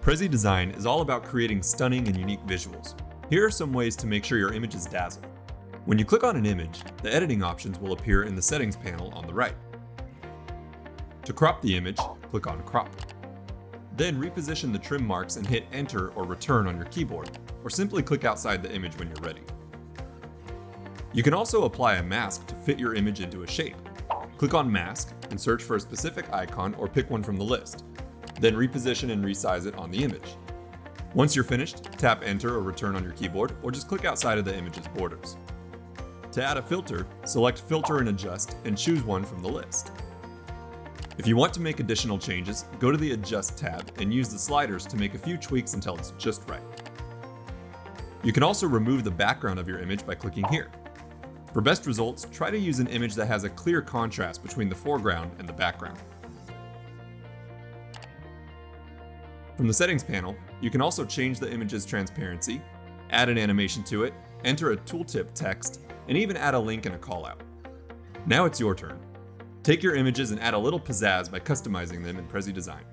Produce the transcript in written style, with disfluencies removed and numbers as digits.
Prezi Design is all about creating stunning and unique visuals. Here are some ways to make sure your images dazzle. When you click on an image, the editing options will appear in the settings panel on the right. To crop the image, click on Crop. Then reposition the trim marks and hit Enter or Return on your keyboard, or simply click outside the image when you're ready. You can also apply a mask to fit your image into a shape. Click on Mask and search for a specific icon or pick one from the list. Then reposition and resize it on the image. Once you're finished, tap Enter or Return on your keyboard, or just click outside of the image's borders. To add a filter, select Filter and Adjust and choose one from the list. If you want to make additional changes, go to the Adjust tab and use the sliders to make a few tweaks until it's just right. You can also remove the background of your image by clicking here. For best results, try to use an image that has a clear contrast between the foreground and the background. From the settings panel, you can also change the image's transparency, add an animation to it, enter a tooltip text, and even add a link and a callout. Now it's your turn. Take your images and add a little pizzazz by customizing them in Prezi Design.